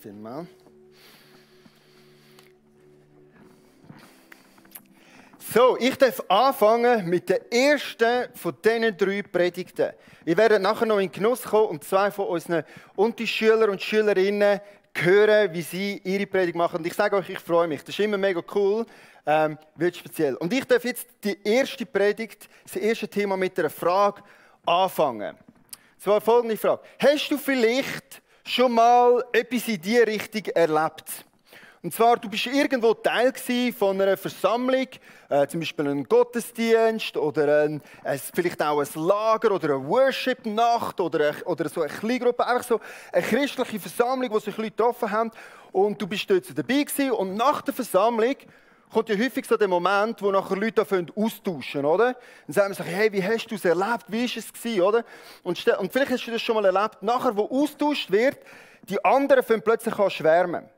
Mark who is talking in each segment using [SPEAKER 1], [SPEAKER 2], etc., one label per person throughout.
[SPEAKER 1] vielmals. So, ich darf anfangen mit der ersten von diesen 3 Predigten. Wir werden nachher noch in den Genuss kommen und 2 von unseren Unterschüler und Schülerinnen hören, wie sie ihre Predigt machen. Und ich sage euch, ich freue mich. Das ist immer mega cool, wird speziell. Und ich darf jetzt die erste Predigt, das erste Thema mit einer Frage anfangen. Und zwar folgende Frage. Hast du vielleicht schon mal etwas in diese Richtung erlebt? Und zwar, du bist irgendwo Teil von einer Versammlung, zum Beispiel einem Gottesdienst oder vielleicht auch ein Lager oder eine Worship-Nacht oder so eine Kleingruppe, einfach so eine christliche Versammlung, wo sich Leute getroffen haben und du bist dort dabei gewesen. Und nach der Versammlung kommt ja häufig so der Moment, wo nachher Leute austauschen, oder? Dann sagen sie, hey, wie hast du es erlebt, wie war es gewesen, oder? Und vielleicht hast du das schon mal erlebt, nachher, wo austauscht wird, die anderen fangen plötzlich an schwärmen.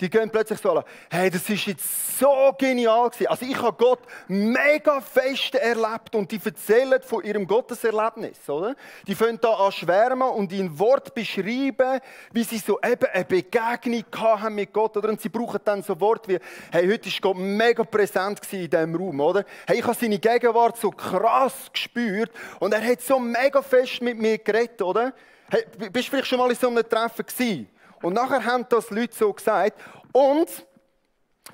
[SPEAKER 1] Die gehen plötzlich so an, hey, das war jetzt so genial gewesen. Also ich habe Gott mega fest erlebt und die erzählen von ihrem Gotteserlebnis, oder? Die fangen da an schwärmen und in Wort beschreiben, wie sie so eben eine Begegnung haben mit Gott, oder? Und sie brauchen dann so Worte wie, hey, heute war Gott mega präsent in diesem Raum, oder? Hey, ich habe seine Gegenwart so krass gespürt und er hat so mega fest mit mir geredet, oder? Hey, bist du vielleicht schon mal in so einem Treffen gewesen? Und nachher haben das Leute so gesagt. Und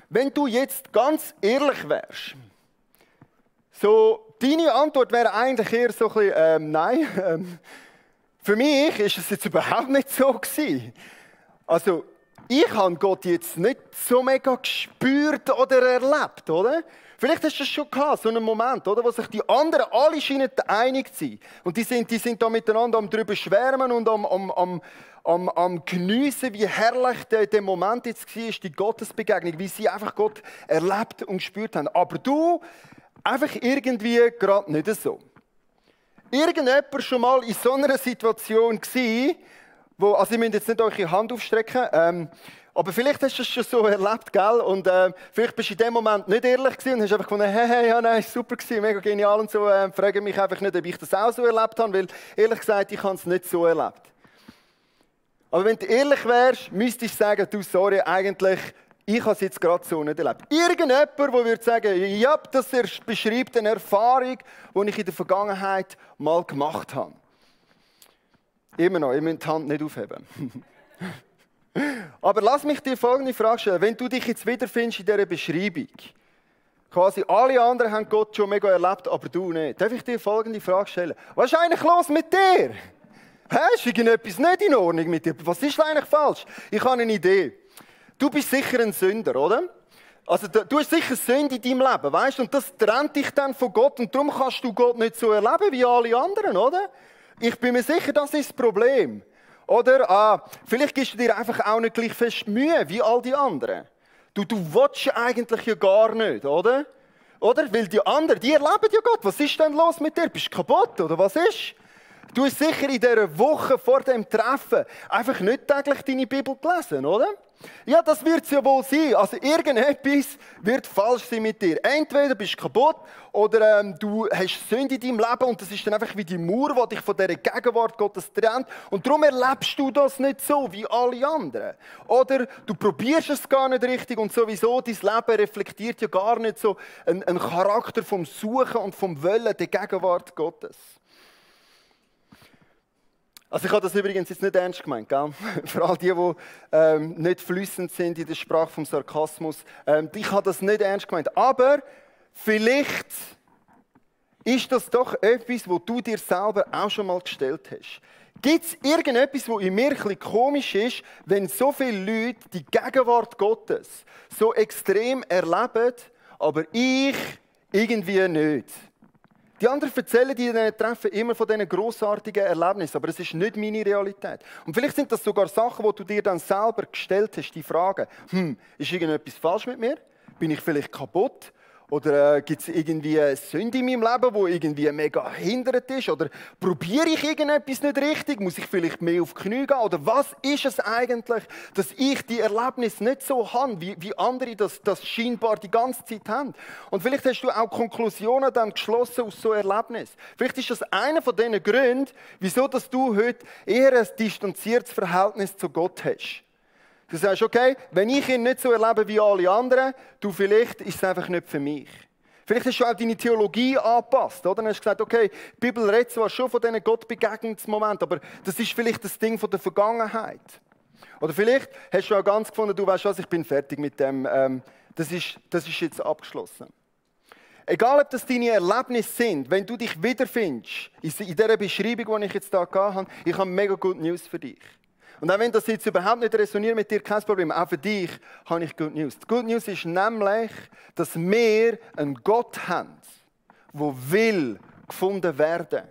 [SPEAKER 1] wenn du jetzt ganz ehrlich wärst, so, deine Antwort wäre eigentlich eher so ein bisschen, nein. Für mich ist es jetzt überhaupt nicht so gewesen. Also, ich habe Gott jetzt nicht so mega gespürt oder erlebt, oder? Vielleicht hast du das schon gehabt, so einen Moment, oder, wo sich die anderen alle scheinen einig zu sein. Und die sind da miteinander am drüber schwärmen und am geniessen, wie herrlich der Moment jetzt war, die Gottesbegegnung, wie sie einfach Gott erlebt und gespürt haben. Aber du, einfach irgendwie gerade nicht so. Irgendjemand schon mal in so einer Situation gewesen, wo, also ihr müsst jetzt nicht eure Hand aufstrecken, aber vielleicht hast du es schon so erlebt, gell? Und vielleicht bist du in dem Moment nicht ehrlich gewesen und hast einfach gefunden, hey, ja, nein, super gewesen, mega genial und so. Frage mich einfach nicht, ob ich das auch so erlebt habe, weil ehrlich gesagt, ich habe es nicht so erlebt. Aber wenn du ehrlich wärst, müsstest du sagen, du, sorry, eigentlich, ich habe es jetzt gerade so nicht erlebt. Irgendjemand, der würde sagen, ja, das beschreibt eine Erfahrung, die ich in der Vergangenheit mal gemacht habe. Immer noch, ihr müsst die Hand nicht aufheben. Aber lass mich dir folgende Frage stellen. Wenn du dich jetzt wiederfindest in dieser Beschreibung, quasi alle anderen haben Gott schon mega erlebt, aber du nicht. Darf ich dir folgende Frage stellen? Was ist eigentlich los mit dir? Ist irgendetwas nicht in Ordnung mit dir? Was ist eigentlich falsch? Ich habe eine Idee. Du bist sicher ein Sünder, oder? Also du hast sicher Sünde in deinem Leben, weißt du? Und das trennt dich dann von Gott und darum kannst du Gott nicht so erleben wie alle anderen, oder? Ich bin mir sicher, das ist das Problem. Oder vielleicht gibst du dir einfach auch nicht gleich fest Mühe wie all die anderen. Du willst eigentlich ja gar nicht, oder? Oder? Weil die anderen, die erleben ja Gott. Was ist denn los mit dir? Bist du kaputt, oder was ist? Du hast sicher in dieser Woche vor dem Treffen einfach nicht täglich deine Bibel gelesen, oder? Ja, das wird es ja wohl sein. Also irgendetwas wird falsch sein mit dir. Entweder bist du kaputt oder du hast Sünde in deinem Leben und das ist dann einfach wie die Mauer, die dich von dieser Gegenwart Gottes trennt. Und darum erlebst du das nicht so wie alle anderen. Oder du probierst es gar nicht richtig und sowieso dein Leben reflektiert ja gar nicht so einen Charakter vom Suchen und vom Wollen der Gegenwart Gottes. Also ich habe das übrigens jetzt nicht ernst gemeint, gell? Für all die, die nicht fließend sind in der Sprache vom Sarkasmus. Ich habe das nicht ernst gemeint. Aber vielleicht ist das doch etwas, wo du dir selber auch schon mal gestellt hast. Gibt es irgendetwas, was in mir ein bisschen komisch ist, wenn so viele Leute die Gegenwart Gottes so extrem erleben, aber ich irgendwie nicht? Die anderen erzählen dir in diesen Treffen immer von diesen grossartigen Erlebnissen, aber es ist nicht meine Realität. Und vielleicht sind das sogar Sachen, die du dir dann selber gestellt hast, die Frage, ist irgendetwas falsch mit mir? Bin ich vielleicht kaputt? Oder gibt es irgendwie eine Sünde in meinem Leben, die irgendwie mega hindert ist? Oder probiere ich irgendetwas nicht richtig? Muss ich vielleicht mehr auf die Knie gehen? Oder was ist es eigentlich, dass ich die Erlebnis nicht so habe, wie andere das scheinbar die ganze Zeit haben? Und vielleicht hast du auch Konklusionen dann geschlossen aus so Erlebnis. Vielleicht ist das einer von diesen Gründen, wieso dass du heute eher ein distanziertes Verhältnis zu Gott hast. Du sagst, okay, wenn ich ihn nicht so erlebe wie alle anderen, vielleicht ist es einfach nicht für mich. Vielleicht hast du auch deine Theologie angepasst, oder? Dann hast du gesagt, okay, die Bibel redet zwar schon von diesen Gottbegegnungsmomenten, aber das ist vielleicht das Ding von der Vergangenheit. Oder vielleicht hast du auch ganz gefunden, du weißt was, ich bin fertig mit dem, das ist jetzt abgeschlossen. Egal, ob das deine Erlebnisse sind, wenn du dich wiederfindest, in dieser Beschreibung, die ich jetzt hier hatte, ich habe mega gute News für dich. Und auch wenn das jetzt überhaupt nicht resoniert mit dir, kein Problem, auch für dich habe ich Good News. Die Good News ist nämlich, dass wir einen Gott haben, der will gefunden werden.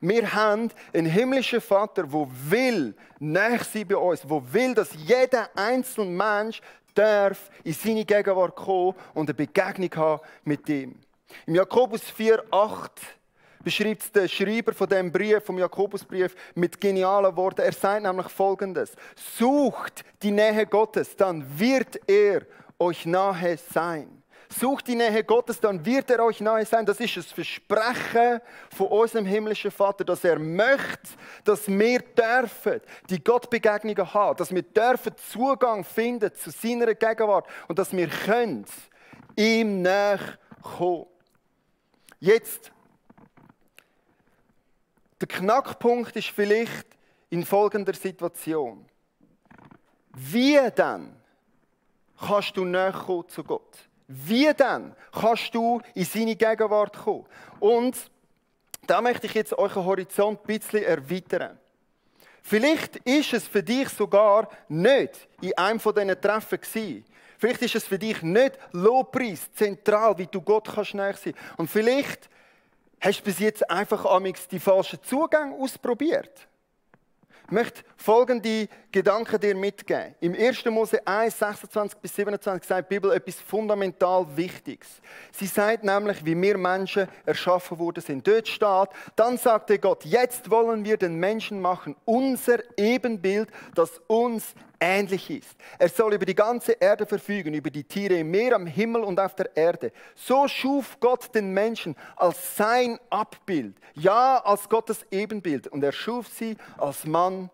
[SPEAKER 1] Wir haben einen himmlischen Vater, der will nahe sein bei uns, der will, dass jeder einzelne Mensch darf in seine Gegenwart kommen und eine Begegnung haben mit ihm. Im Jakobus 4,8 beschreibt es der Schreiber von dem Brief, vom Jakobusbrief, mit genialen Worten. Er sagt nämlich Folgendes: Sucht die Nähe Gottes, dann wird er euch nahe sein. Sucht die Nähe Gottes, dann wird er euch nahe sein. Das ist das Versprechen von unserem himmlischen Vater, dass er möchte, dass wir dürfen die Gottbegegnungen haben, dass wir dürfen Zugang finden zu seiner Gegenwart und dass wir können ihm näher kommen. Jetzt, der Knackpunkt ist vielleicht in folgender Situation. Wie dann kannst du näher kommen zu Gott? Wie dann kannst du in seine Gegenwart kommen? Und da möchte ich jetzt euren Horizont ein bisschen erweitern. Vielleicht ist es für dich sogar nicht in einem von diesen Treffen gewesen. Vielleicht ist es für dich nicht Lobpreis, zentral, wie du Gott kannst näher sein. Und vielleicht hast du bis jetzt einfach die falschen Zugänge ausprobiert. Ich möchte folgende Gedanken dir mitgeben. Im 1. Mose 1, 26 bis 27 sagt die Bibel etwas fundamental Wichtiges. Sie sagt nämlich, wie wir Menschen erschaffen worden sind. Dort steht, dann sagte Gott, jetzt wollen wir den Menschen machen, unser Ebenbild, das uns ähnlich ist. Er soll über die ganze Erde verfügen, über die Tiere im Meer, am Himmel und auf der Erde. So schuf Gott den Menschen als sein Abbild, ja, als Gottes Ebenbild. Und er schuf sie als Mann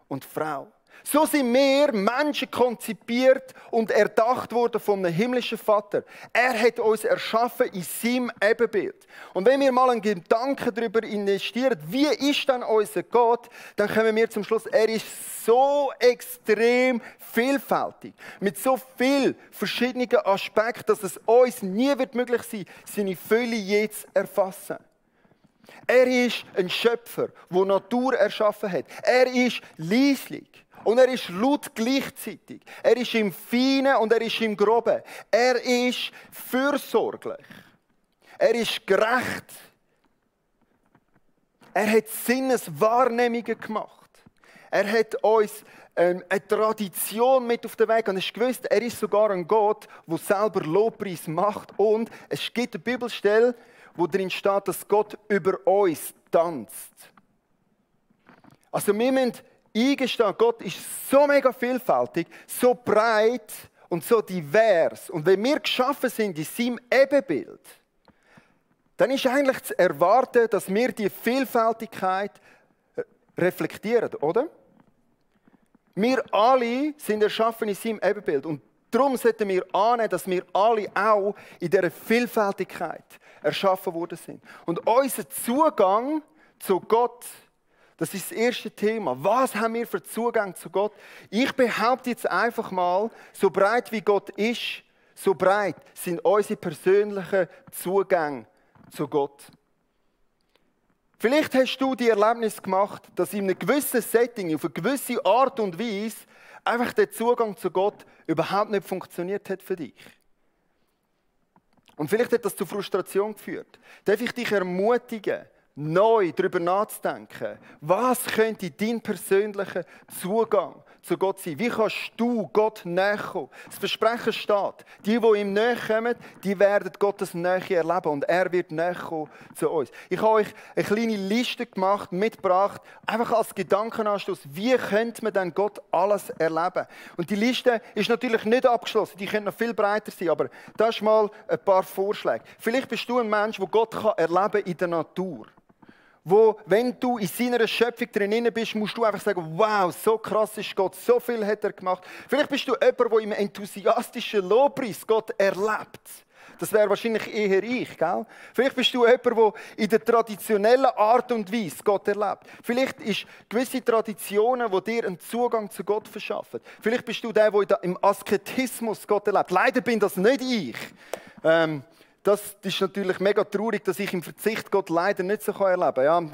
[SPEAKER 1] und Frau. So sind wir Menschen konzipiert und erdacht worden vom himmlischen Vater. Er hat uns erschaffen in seinem Ebenbild. Und wenn wir mal einen Gedanken darüber investieren, wie ist dann unser Gott, dann kommen wir zum Schluss, er ist so extrem vielfältig, mit so vielen verschiedenen Aspekten, dass es uns nie wird möglich sein, seine Fülle jetzt erfassen. Er ist ein Schöpfer, der Natur erschaffen hat. Er ist leislich. Und er ist laut gleichzeitig. Er ist im Feinen und er ist im Groben. Er ist fürsorglich. Er ist gerecht. Er hat Sinneswahrnehmungen gemacht. Er hat uns eine Tradition mit auf den Weg. Und es ist gewusst, er ist sogar ein Gott, der selber Lobpreis macht. Und es gibt eine Bibelstelle, wo drin steht, dass Gott über uns tanzt. Also wir müssen eingestehen, Gott ist so mega vielfältig, so breit und so divers. Und wenn wir geschaffen sind in seinem Ebenbild, dann ist eigentlich zu erwarten, dass wir die Vielfältigkeit reflektieren, oder? Wir alle sind erschaffen in seinem Ebenbild. Und darum sollten wir annehmen, dass wir alle auch in dieser Vielfältigkeit erschaffen worden sind. Und unser Zugang zu Gott, das ist das erste Thema. Was haben wir für Zugang zu Gott? Ich behaupte jetzt einfach mal, so breit wie Gott ist, so breit sind unsere persönlichen Zugänge zu Gott. Vielleicht hast du die Erlebnis gemacht, dass in einem gewissen Setting, auf eine gewisse Art und Weise, einfach der Zugang zu Gott überhaupt nicht funktioniert hat für dich. Und vielleicht hat das zu Frustration geführt. Darf ich dich ermutigen, neu darüber nachzudenken, was könnte dein persönlicher Zugang zu Gott sein? Wie kannst du Gott näher kommen? Das Versprechen steht, die ihm näher kommen, die werden Gottes Nähe erleben und er wird näher kommen zu uns. Ich habe euch eine kleine Liste gemacht, mitgebracht, einfach als Gedankenanstoß, wie könnte man denn Gott alles erleben? Und die Liste ist natürlich nicht abgeschlossen, die könnte noch viel breiter sein, aber das ist mal ein paar Vorschläge. Vielleicht bist du ein Mensch, der Gott erleben kann in der Natur. wo, wenn du in seiner Schöpfung drin bist, musst du einfach sagen, wow, so krass ist Gott, so viel hat er gemacht. Vielleicht bist du jemand, der im enthusiastischen Lobpreis Gott erlebt. Das wäre wahrscheinlich eher ich, gell? Vielleicht bist du jemand, der in der traditionellen Art und Weise Gott erlebt. Vielleicht ist gewisse Traditionen, die dir einen Zugang zu Gott verschaffen. Vielleicht bist du der im Asketismus Gott erlebt. Leider bin das nicht ich. Das ist natürlich mega traurig, dass ich im Verzicht Gott leider nicht so erleben kann. Ja,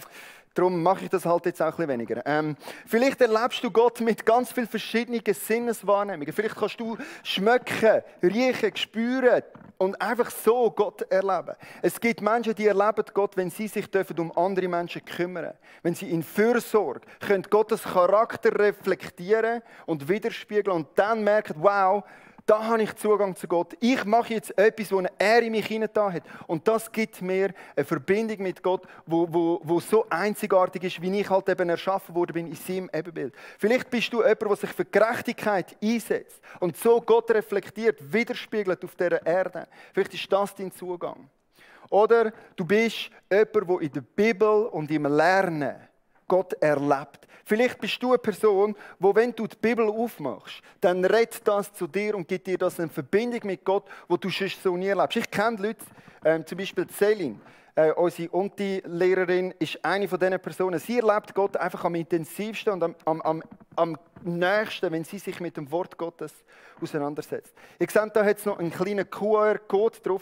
[SPEAKER 1] darum mache ich das halt jetzt auch ein bisschen weniger. Vielleicht erlebst du Gott mit ganz vielen verschiedenen Sinneswahrnehmungen. Vielleicht kannst du schmecken, riechen, spüren und einfach so Gott erleben. Es gibt Menschen, die erleben Gott, wenn sie sich um andere Menschen kümmern. Wenn sie in Fürsorge können Gottes Charakter reflektieren und widerspiegeln und dann merken, wow, da habe ich Zugang zu Gott. Ich mache jetzt etwas, das er in mich hineingetan hat. Und das gibt mir eine Verbindung mit Gott, wo so einzigartig ist, wie ich halt eben erschaffen worden bin in seinem Ebenbild. Vielleicht bist du jemand, der sich für Gerechtigkeit einsetzt und so Gott reflektiert, widerspiegelt auf dieser Erde. Vielleicht ist das dein Zugang. Oder du bist jemand, der in der Bibel und im Lernen Gott erlebt. Vielleicht bist du eine Person, wo, wenn du die Bibel aufmachst, dann redet das zu dir und gibt dir das eine Verbindung mit Gott, wo du sonst so nie erlebst. Ich kenne Leute, zum Beispiel Céline, unsere Unti-Lehrerin, ist eine von diesen Personen. Sie erlebt Gott einfach am intensivsten und am nächsten, wenn sie sich mit dem Wort Gottes auseinandersetzt. Ihr seht, da hat es noch einen kleinen QR-Code drauf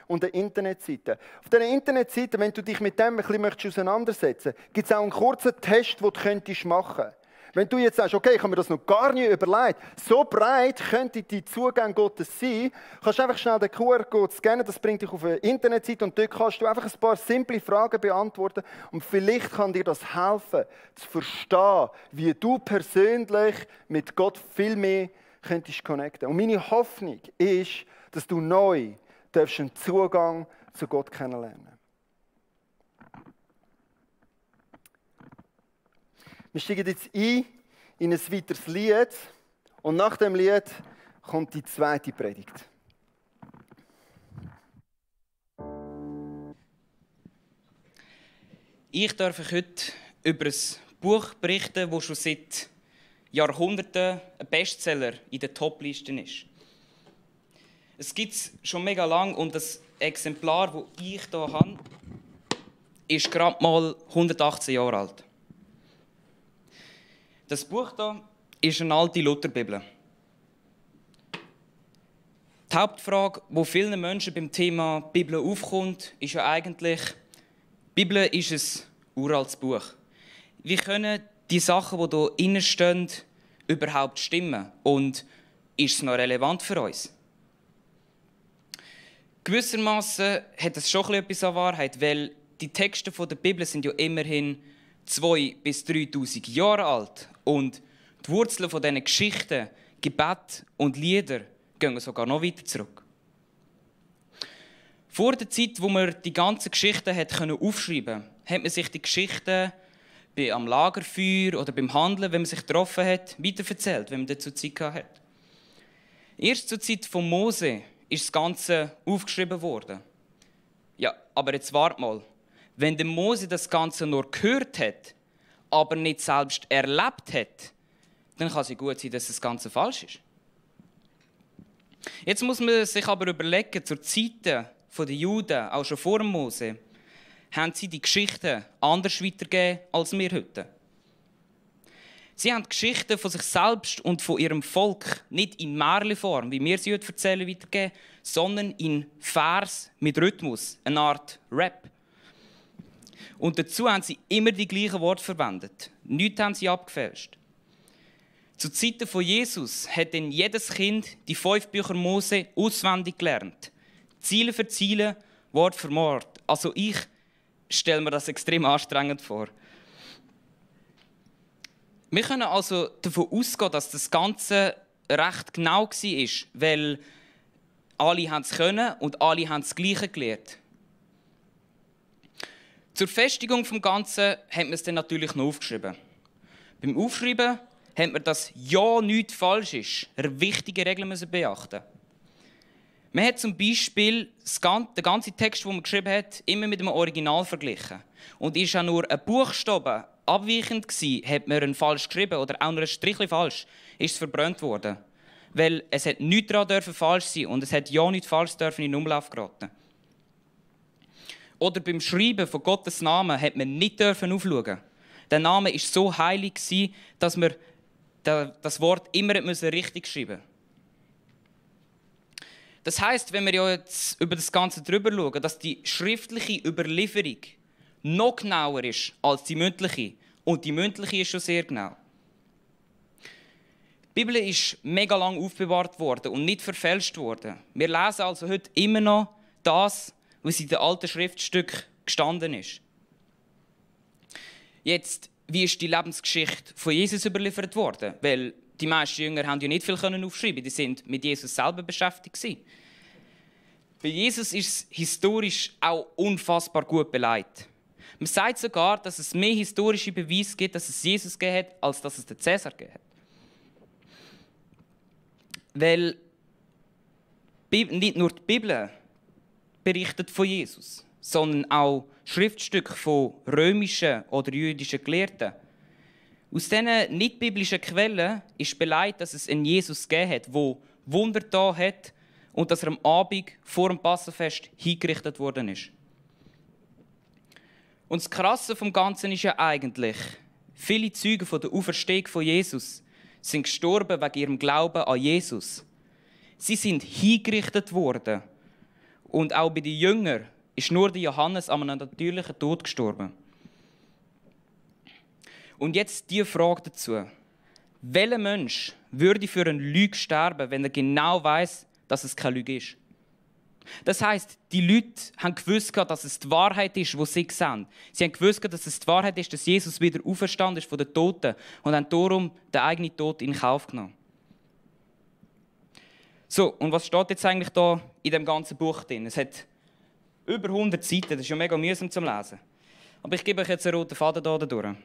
[SPEAKER 1] und eine Internetseite. Auf dieser Internetseite, wenn du dich mit dem ein bisschen auseinandersetzen möchtest, gibt es auch einen kurzen Test, den du machen könntest. Wenn du jetzt sagst, okay, ich habe mir das noch gar nicht überlegt, so breit könnte die Zugang Gottes sein, kannst du einfach schnell den QR-Code scannen, das bringt dich auf eine Internetseite und dort kannst du einfach ein paar simple Fragen beantworten und vielleicht kann dir das helfen, zu verstehen, wie du persönlich mit Gott viel mehr könntest connecten. Und meine Hoffnung ist, dass du neu einen Zugang zu Gott kennenlernen darfst. Wir steigen jetzt ein in ein weiteres Lied und nach dem Lied kommt die zweite Predigt.
[SPEAKER 2] Ich darf euch heute über ein Buch berichten, das schon seit Jahrhunderten ein Bestseller in den Top-Listen ist. Es gibt es schon mega lang und das Exemplar, das ich hier habe, ist gerade mal 118 Jahre alt. Das Buch hier ist eine alte Lutherbibel. Die Hauptfrage, die vielen Menschen beim Thema Bibel aufkommt, ist ja eigentlich, die Bibel ist ein uraltes Buch. Wie können die Sachen, die hier drin stehen, überhaupt stimmen? Und ist es noch relevant für uns? Gewissermaßen hat es schon etwas an Wahrheit, weil die Texte der Bibel sind ja immerhin 2.000 bis 3.000 Jahre alt. Und die Wurzeln von diesen Geschichten, Gebet und Lieder gehen sogar noch weiter zurück. Vor der Zeit, wo man die ganzen Geschichten aufschreiben konnte, hat man sich die Geschichten am Lagerfeuer oder beim Handeln, wenn man sich getroffen hat, weiterverzählt, wenn man dazu Zeit hatte. Erst zur Zeit von Mose ist das Ganze aufgeschrieben worden. Ja, aber jetzt wart mal. Wenn der Mose das Ganze nur gehört hat, aber nicht selbst erlebt hat, dann kann es gut sein, dass das Ganze falsch ist. Jetzt muss man sich aber überlegen, zur Zeit der Juden, auch schon vor Mose, haben sie die Geschichten anders weitergegeben als wir heute. Sie haben die Geschichten von sich selbst und von ihrem Volk nicht in Märchenform, wie wir sie heute erzählen, weitergegeben, sondern in Vers mit Rhythmus, eine Art Rap. Und dazu haben sie immer die gleichen Worte verwendet. Nichts haben sie abgefälscht. Zu Zeiten von Jesus hat dann jedes Kind die 5 Bücher Mose auswendig gelernt. Ziele für Ziele, Wort für Wort. Also ich stelle mir das extrem anstrengend vor. Wir können also davon ausgehen, dass das Ganze recht genau war, weil alle haben es können und alle haben das Gleiche gelernt. Zur Festigung des Ganzen hat man es dann natürlich noch aufgeschrieben. Beim Aufschreiben hat man, dass ja nichts falsch ist, eine wichtige Regel beachten. Man hat zum Beispiel den ganzen Text, den man geschrieben hat, immer mit dem Original verglichen. Und ist auch nur ein Buchstabe abweichend gewesen, hat man ihn falsch geschrieben oder auch nur ein Strichchen falsch, ist es verbrannt worden. Weil es hat nichts daran falsch sein und es hat ja nichts falsch dürfen in den Umlauf geraten. Oder beim Schreiben von Gottes Namen hat man nicht aufschauen. Der Name war so heilig, dass man das Wort immer richtig schreiben musste. Das heisst, wenn wir ja jetzt über das Ganze drüber schauen, dass die schriftliche Überlieferung noch genauer ist als die mündliche. Und die mündliche ist schon sehr genau. Die Bibel ist mega lang aufbewahrt worden und nicht verfälscht worden. Wir lesen also heute immer noch das, was in den alten Schriftstücken gestanden ist. Jetzt, wie ist die Lebensgeschichte von Jesus überliefert worden? Weil die meisten Jünger haben ja nicht viel aufschreiben, die sind mit Jesus selber beschäftigt gewesen. Bei Jesus ist es historisch auch unfassbar gut beleidigt. Man sagt sogar, dass es mehr historische Beweise gibt, dass es Jesus gegeben hat, als dass es den Cäsar gegeben hat. Weil nicht nur die Bibel berichtet von Jesus, sondern auch Schriftstücke von römischen oder jüdischen Gelehrten. Aus diesen nicht-biblischen Quellen ist beleidigt, dass es einen Jesus gegeben hat, der Wunder getan hat und dass er am Abend vor dem Passafest hingerichtet worden ist. Und das Krasse vom Ganzen ist ja eigentlich, viele Zeugen von der Auferstehung von Jesus sind gestorben wegen ihrem Glauben an Jesus. Sie sind hingerichtet worden. Und auch bei den Jüngern ist nur der Johannes an einem natürlichen Tod gestorben. Und jetzt die Frage dazu. Welcher Mensch würde für eine Lüge sterben, wenn er genau weiß, dass es keine Lüge ist? Das heisst, die Leute haben gewusst, dass es die Wahrheit ist, die sie sehen. Sie haben gewusst, dass es die Wahrheit ist, dass Jesus wieder auferstanden ist von den Toten und haben darum den eigenen Tod in Kauf genommen. So, und was steht jetzt eigentlich da in dem ganzen Buch drin? Es hat über 100 Seiten, das ist ja mega mühsam zum Lesen. Aber ich gebe euch jetzt einen roten Faden hier durch.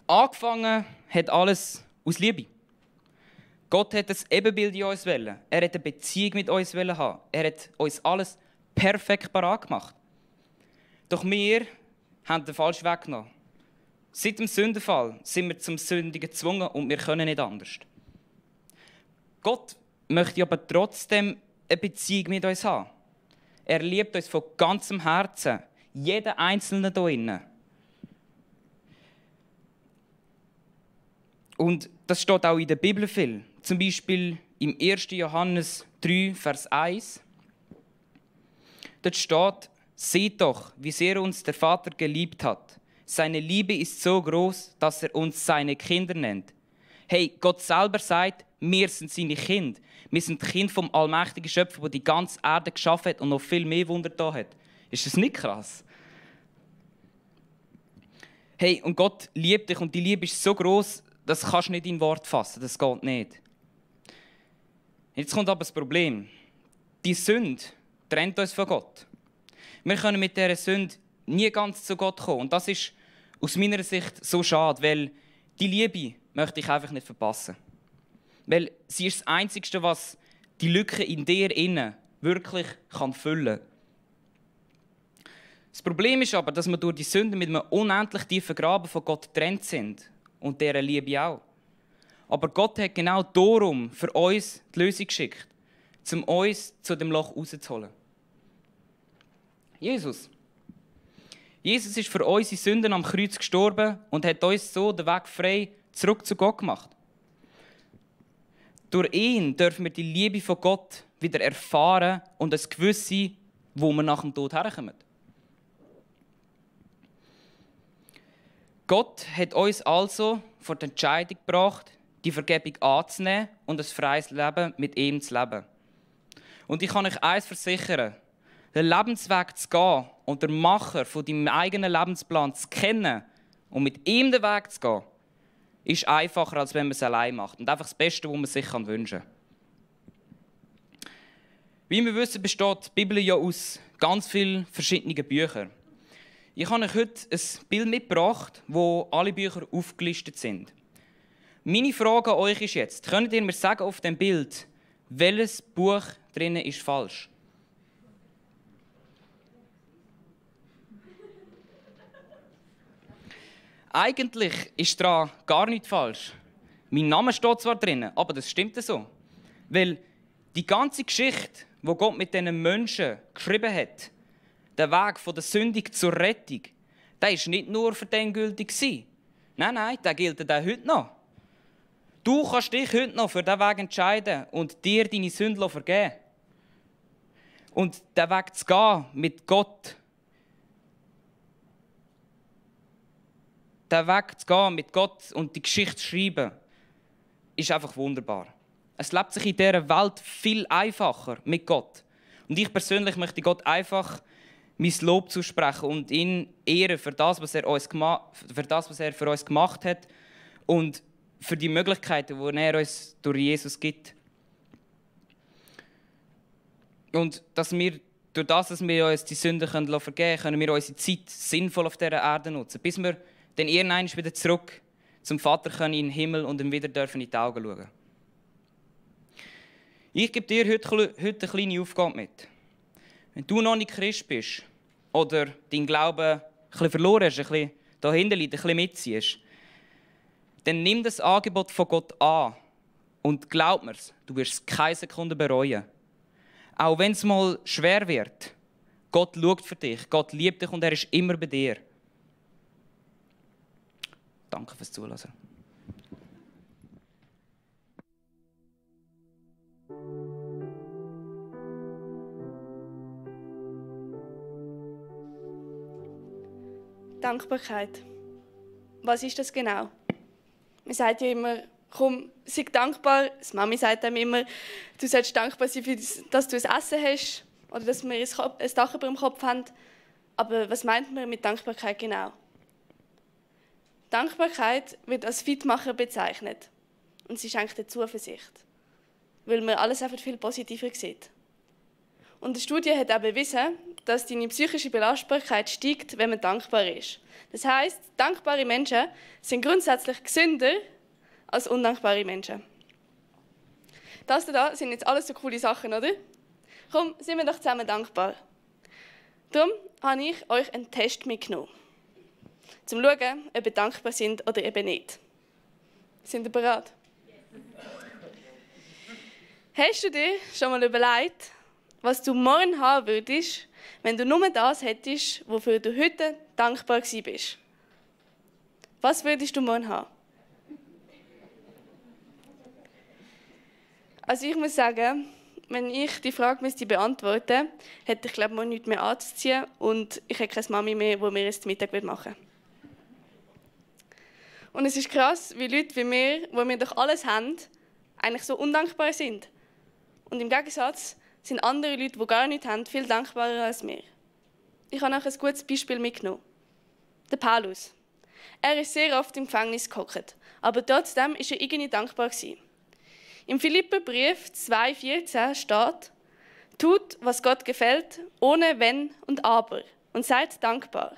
[SPEAKER 2] Angefangen hat alles aus Liebe. Gott hat ein Ebenbild in uns wollen. Er hat eine Beziehung mit uns haben. Er hat uns alles perfekt parat gemacht. Doch wir haben den falschen Weg genommen. Seit dem Sündenfall sind wir zum Sündigen gezwungen und wir können nicht anders. Gott möchte aber trotzdem eine Beziehung mit uns haben. Er liebt uns von ganzem Herzen. Jeder Einzelne hier drin. Und das steht auch in der Bibel viel. Zum Beispiel im 1. Johannes 3, Vers 1. Dort steht, seht doch, wie sehr uns der Vater geliebt hat. Seine Liebe ist so groß, dass er uns seine Kinder nennt. Hey, Gott selber sagt, wir sind seine Kinder. Wir sind die Kinder vom allmächtigen Schöpfer, der die ganze Erde geschaffen hat und noch viel mehr Wunder da hat. Ist das nicht krass? Hey, und Gott liebt dich und die Liebe ist so groß, das kannst du nicht in Wort fassen. Das geht nicht. Jetzt kommt aber das Problem. Die Sünde trennt uns von Gott. Wir können mit dieser Sünde nie ganz zu Gott kommen. Und das ist aus meiner Sicht so schade, weil die Liebe möchte ich einfach nicht verpassen. Weil sie ist das Einzige, was die Lücke in dir innen wirklich füllen kann. Das Problem ist aber, dass wir durch die Sünde mit einem unendlich tiefen Graben von Gott getrennt sind. Und dieser Liebe auch. Aber Gott hat genau darum für uns die Lösung geschickt, um uns zu dem Loch rauszuholen. Jesus. Jesus ist für unsere Sünden am Kreuz gestorben und hat uns so den Weg frei zurück zu Gott gemacht. Durch ihn dürfen wir die Liebe von Gott wieder erfahren und das Gewisse, wo wir nach dem Tod herkommen. Gott hat uns also vor die Entscheidung gebracht, die Vergebung anzunehmen und ein freies Leben mit ihm zu leben. Und ich kann euch eines versichern, den Lebensweg zu gehen und den Macher von deinem eigenen Lebensplan zu kennen und mit ihm den Weg zu gehen, ist einfacher, als wenn man es allein macht. Und einfach das Beste, was man sich wünschen kann. Wie wir wissen, besteht die Bibel ja aus ganz vielen verschiedenen Büchern. Ich habe euch heute ein Bild mitgebracht, wo alle Bücher aufgelistet sind. Meine Frage an euch ist jetzt, könnt ihr mir sagen auf dem Bild, welches Buch drinnen ist falsch. Eigentlich ist daran gar nicht falsch. Mein Name steht zwar drin, aber das stimmt so. Weil die ganze Geschichte, die Gott mit diesen Menschen geschrieben hat, der Weg von der Sündigung zur Rettung, der war nicht nur für den gültig. Nein, der gilt auch heute noch. Du kannst dich heute noch für diesen Weg entscheiden und dir deine Sünden vergeben. Und den Weg zu gehen mit Gott, den Weg zu gehen mit Gott und die Geschichte zu schreiben, ist einfach wunderbar. Es lebt sich in dieser Welt viel einfacher mit Gott. Und ich persönlich möchte Gott einfach mein Lob zusprechen und ihn ehren für das, was er für uns gemacht hat und für die Möglichkeiten, die er uns durch Jesus gibt. Und dass wir, durch das, dass wir uns die Sünden vergeben können, können wir unsere Zeit sinnvoll auf dieser Erde nutzen, bis wir dann irgendwann wieder zurück zum Vater können in den Himmel und ihm wieder dürfen in die Augen schauen. Ich gebe dir heute eine kleine Aufgabe mit. Wenn du noch nicht Christ bist oder deinen Glauben ein bisschen verloren hast, ein bisschen dahinter liegt, ein bisschen mitziehst, dann nimm das Angebot von Gott an und glaub mir's, du wirst es keine Sekunde bereuen. Auch wenn es mal schwer wird, Gott schaut für dich, Gott liebt dich und er ist immer bei dir. Danke fürs Zuhören.
[SPEAKER 3] Dankbarkeit. Was ist das genau? Man sagt ja immer, komm, sei dankbar. Die Mami sagt einem immer, du sollst dankbar sein, dass du ein Essen hast oder dass wir ein Dach über dem Kopf haben. Aber was meint man mit Dankbarkeit genau? Dankbarkeit wird als Fitmacher bezeichnet. Und es ist eigentlich die Zuversicht. Weil man alles einfach viel positiver sieht. Und eine Studie hat auch bewiesen, dass deine psychische Belastbarkeit steigt, wenn man dankbar ist. Das heisst, dankbare Menschen sind grundsätzlich gesünder als undankbare Menschen. Das da sind jetzt alles so coole Sachen, oder? Komm, sind wir doch zusammen dankbar. Darum habe ich euch einen Test mitgenommen. Zum schauen, ob ihr dankbar sind oder eben nicht. Sind ihr bereit? Hast du dir schon mal überlegt, was du morgen haben würdest, wenn du nur das hättest, wofür du heute dankbar gewesen bist? Was würdest du morgen haben? Also ich muss sagen, wenn ich die Frage beantworten müsste, hätte ich glaube morgen nichts mehr anzuziehen und ich hätte keine Mami mehr, die mir jetzt Mittag machen würde. Und es ist krass, wie Leute wie wir, wo wir doch alles haben, eigentlich so undankbar sind. Und im Gegensatz sind andere Leute, die gar nichts haben, viel dankbarer als wir. Ich habe noch ein gutes Beispiel mitgenommen. Der Paulus. Er ist sehr oft im Gefängnis gehockt, aber trotzdem war er irgendwie dankbar. Im Philipperbrief 2,14 steht: Tut, was Gott gefällt, ohne Wenn und Aber, und seid dankbar.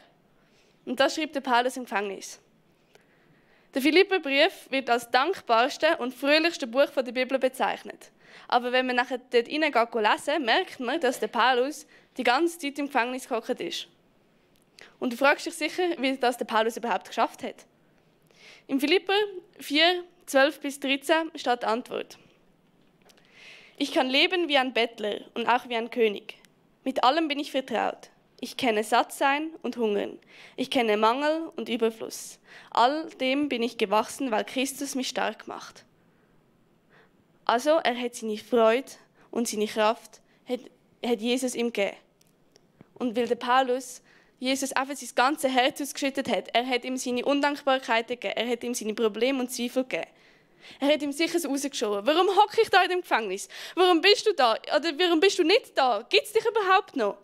[SPEAKER 3] Und das schreibt der Paulus im Gefängnis. Der Philipperbrief wird als dankbarste und fröhlichste Buch der Bibel bezeichnet. Aber wenn man nachher dort reingeht lesen, merkt man, dass der Paulus die ganze Zeit im Gefängnis gehockt ist. Und du fragst dich sicher, wie das der Paulus überhaupt geschafft hat. Im Philipper 4, 12-13 steht die Antwort. Ich kann leben wie ein Bettler und auch wie ein König. Mit allem bin ich vertraut. Ich kenne Sattsein und Hungern. Ich kenne Mangel und Überfluss. All dem bin ich gewachsen, weil Christus mich stark macht. Also er hat seine Freude und seine Kraft hat Jesus ihm gegeben. Und weil der Paulus Jesus einfach sein ganzes Herz ausgeschüttet hat, er hat ihm seine Undankbarkeiten gegeben, er hat ihm seine Probleme und Zweifel gegeben. Er hat ihm sicher rausgeschoben. Warum hocke ich da in dem Gefängnis? Warum bist du da? Oder warum bist du nicht da? Gibt es dich überhaupt noch?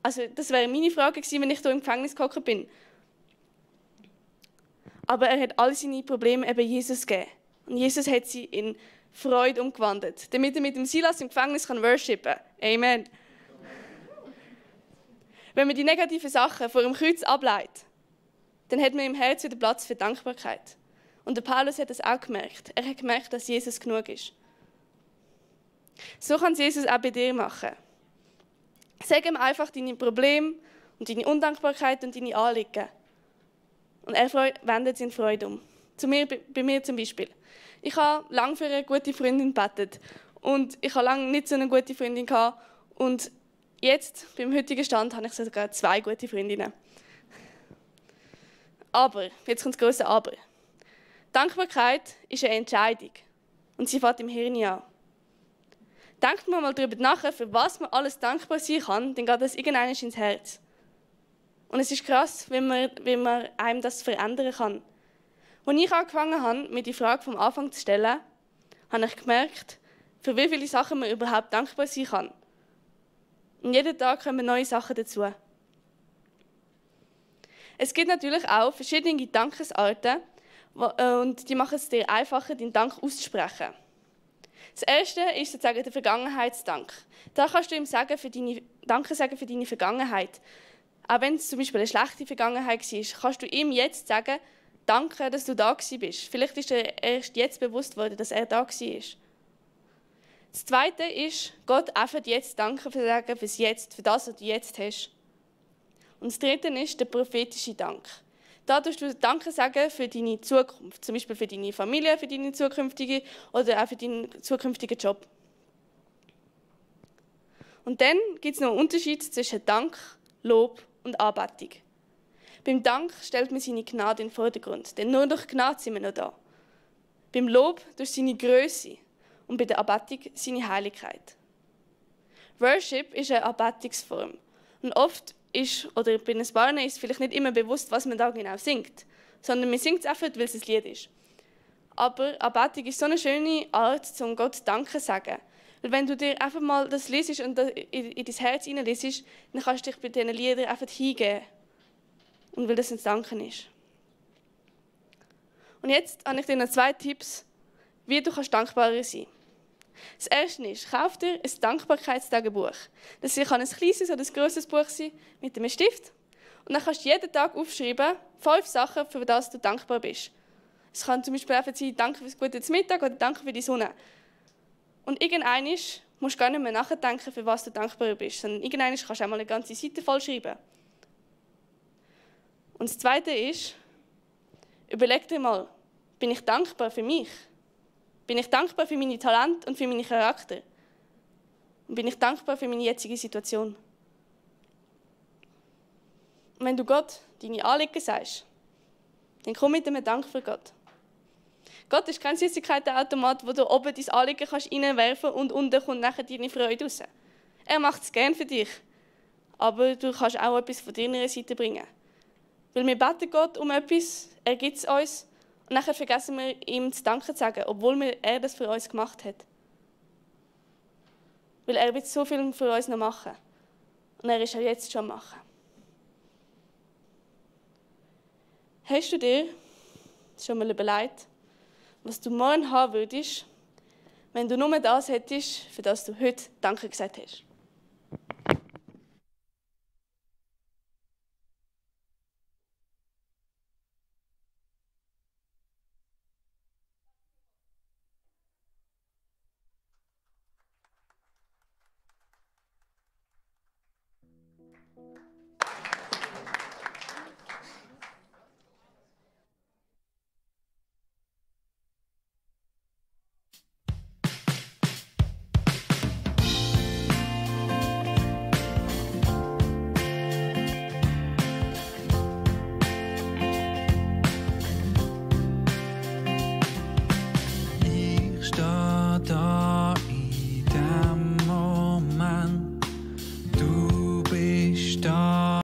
[SPEAKER 3] Also das wäre meine Frage gewesen, wenn ich da im Gefängnis gehockt bin. Aber er hat all seine Probleme eben Jesus gegeben. Und Jesus hat sie in Freude umgewandelt, damit er mit dem Silas im Gefängnis worshipen kann. Amen. Wenn man die negativen Sachen vor dem Kreuz ableitet, dann hat man im Herzen den Platz für Dankbarkeit. Und der Paulus hat das auch gemerkt. Er hat gemerkt, dass Jesus genug ist. So kann es Jesus auch bei dir machen. Sag ihm einfach deine Probleme und deine Undankbarkeit und deine Anliegen. Und er wendet es in Freude um. Bei mir zum Beispiel. Ich habe lange für eine gute Freundin gebetet. Und ich habe lange nicht so eine gute Freundin gehabt. Und jetzt, beim heutigen Stand, habe ich sogar 2 gute Freundinnen. Aber, jetzt kommt das grosse Aber. Dankbarkeit ist eine Entscheidung. Und sie fängt im Hirn an. Denkt man mal darüber nach, für was man alles dankbar sein kann, dann geht das irgendwann ins Herz. Und es ist krass, wie man einem das verändern kann. Als ich angefangen habe, mir die Frage vom Anfang zu stellen, habe ich gemerkt, für wie viele Sachen man überhaupt dankbar sein kann. Und jeden Tag kommen neue Sachen dazu. Es gibt natürlich auch verschiedene Dankesarten und die machen es dir einfacher, deinen Dank auszusprechen. Das erste ist sozusagen der Vergangenheitsdank. Da kannst du ihm Danke sagen für deine Vergangenheit. Auch wenn es zum Beispiel eine schlechte Vergangenheit war, kannst du ihm jetzt sagen, danke, dass du da bist. Vielleicht ist er erst jetzt bewusst worden, dass er da war. Das Zweite ist, Gott einfach jetzt Danke sagen fürs Jetzt, für das, was du jetzt hast. Und das Dritte ist der prophetische Dank. Da tust du Danke sagen für deine Zukunft, zum Beispiel für deine Familie, für deine zukünftige oder auch für deinen zukünftigen Job. Und dann gibt es noch einen Unterschied zwischen Dank, Lob und Anbetung. Beim Dank stellt man seine Gnade in den Vordergrund, denn nur durch Gnade sind wir noch da. Beim Lob durch seine Größe und bei der Anbetung seine Heiligkeit. Worship ist eine Anbetungsform und oft oder bei den Paaren ist vielleicht nicht immer bewusst, was man da genau singt, sondern man singt es einfach, weil es ein Lied ist. Aber Anbetung ist so eine schöne Art, um Gott Danke zu sagen. Weil wenn du dir einfach mal das liest und in dein Herz hineinliest, dann kannst du dich bei diesen Liedern einfach hingeben. Und weil das ein Danken ist. Und jetzt habe ich dir noch 2 Tipps, wie du dankbarer sein kannst. Das erste ist, kauf dir ein Dankbarkeitstagebuch. Das kann ein kleines oder ein grosses Buch sein, mit einem Stift. Und dann kannst du jeden Tag aufschreiben, 5 Sachen, für das du dankbar bist. Es kann zum Beispiel einfach sein, danke für das gute Mittag oder danke für die Sonne. Und irgendwann musst du gar nicht mehr nachdenken, für was du dankbar bist, sondern irgendwann kannst du einmal eine ganze Seite voll schreiben. Und das Zweite ist, überleg dir mal, bin ich dankbar für mich? Bin ich dankbar für meine Talente und für meinen Charakter? Und bin ich dankbar für meine jetzige Situation? Und wenn du Gott deine Anliegen sagst, dann komm mit einem Dank für Gott. Gott ist kein Süßigkeitenautomat, wo du oben dein Anliegen reinwerfen kannst und unten kommt nachher deine Freude raus. Er macht es gerne für dich, aber du kannst auch etwas von deiner Seite bringen. Weil wir beten Gott um etwas, er gibt es uns und nachher vergessen wir ihm zu danken zu sagen, obwohl er das für uns gemacht hat. Weil er wird so viel für uns noch machen. Und er ist auch jetzt schon am machen. Hast du dir schon mal überlegt, was du morgen haben würdest, wenn du nur das hättest, für das du heute Danke gesagt hast?